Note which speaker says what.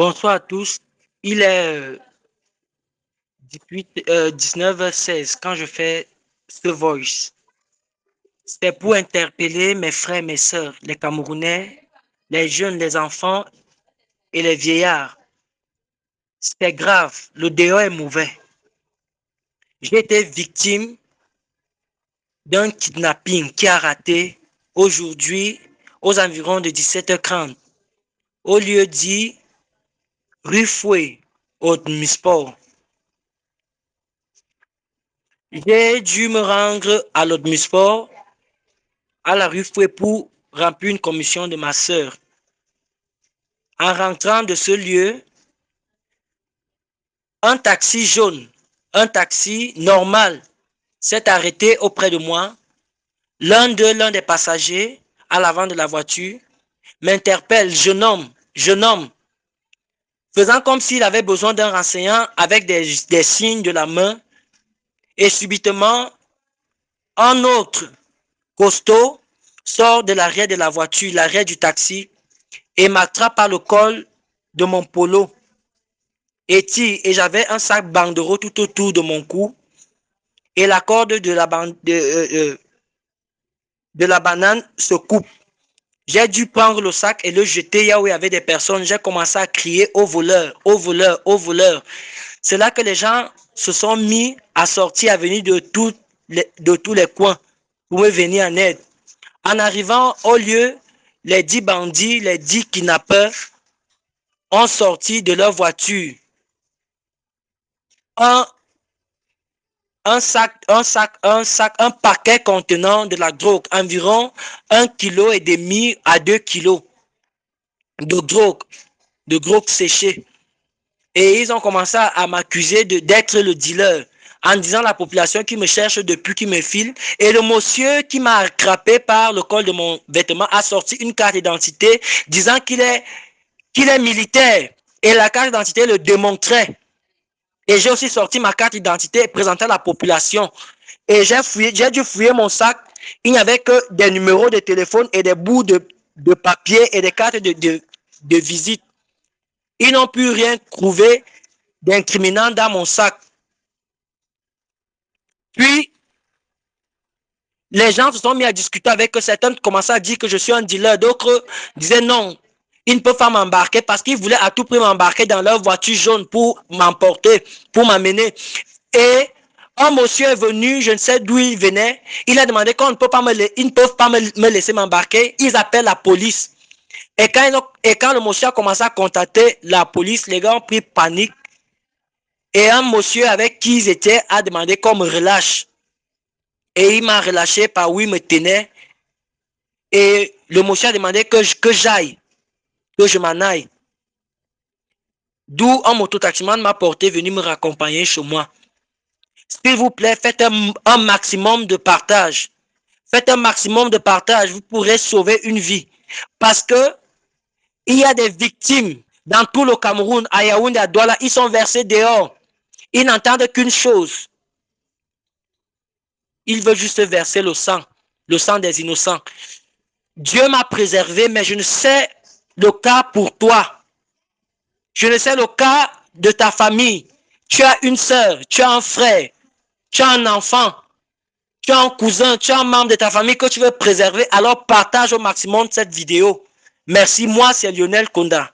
Speaker 1: Bonsoir à tous. Il est 19h16 quand je fais ce voice. C'est pour interpeller mes frères, mes sœurs, les Camerounais, les jeunes, les enfants et les vieillards. C'est grave, le dehors est mauvais. J'ai été victime d'un kidnapping qui a raté aujourd'hui aux environs de 17h30 au lieu dit rue Fouet, au Dmisport. J'ai dû me rendre à l'Odmisport, à la rue Fouet pour remplir une commission de ma sœur. En rentrant de ce lieu, un taxi jaune, un taxi normal, s'est arrêté auprès de moi. L'un des passagers à l'avant de la voiture m'interpelle, jeune homme, faisant comme s'il avait besoin d'un renseignant avec des signes de la main. Et subitement, un autre costaud sort de l'arrière de la voiture, l'arrière du taxi, et m'attrape par le col de mon polo. Et j'avais un sac banderole tout autour de mon cou, et la corde de la banane se coupe. J'ai dû prendre le sac et le jeter là où il y avait des personnes. J'ai commencé à crier au voleur, au voleur, au voleur. C'est là que les gens se sont mis à sortir, à venir de tous les coins pour me venir en aide. En arrivant au lieu, les 10 bandits, les 10 kidnappeurs ont sorti de leur voiture un paquet contenant de la drogue, environ 1,5 kg à 2 kilos de drogue séchée. Et ils ont commencé à m'accuser d'être le dealer, en disant à la population qui me cherche depuis, qui me file. Et le monsieur qui m'a attrapé par le col de mon vêtement a sorti une carte d'identité disant qu'il est militaire. Et la carte d'identité le démontrait. Et j'ai aussi sorti ma carte d'identité et présenté à la population. Et j'ai dû fouiller mon sac. Il n'y avait que des numéros de téléphone et des bouts de papier et des cartes de visite. Ils n'ont pu rien trouver d'incriminant dans mon sac. Puis, les gens se sont mis à discuter avec eux. Certains commençaient à dire que je suis un dealer. D'autres disaient non, ils ne peuvent pas m'embarquer parce qu'ils voulaient à tout prix m'embarquer dans leur voiture jaune pour m'emporter, pour m'amener. Et un monsieur est venu, je ne sais d'où il venait. Il a demandé qu'ils ne peuvent pas me laisser m'embarquer. Ils appellent la police. Et quand le monsieur a commencé à contacter la police, les gars ont pris panique. Et un monsieur avec qui ils étaient a demandé qu'on me relâche. Et il m'a relâché par où il me tenait. Et le monsieur a demandé que j'aille, que je m'en aille. D'où un mototaximan m'a porté, venu me raccompagner chez moi. S'il vous plaît, faites un maximum de partage. Faites un maximum de partage, vous pourrez sauver une vie. Parce que il y a des victimes dans tout le Cameroun, à Yaoundé, à Douala, ils sont versés dehors. Ils n'entendent qu'une chose. Ils veulent juste verser le sang des innocents. Dieu m'a préservé, mais je ne sais le cas pour toi. Je ne sais le cas de ta famille. Tu as une sœur, tu as un frère, tu as un enfant, tu as un cousin, tu as un membre de ta famille que tu veux préserver. Alors partage au maximum cette vidéo. Merci, moi c'est Lionel Konda.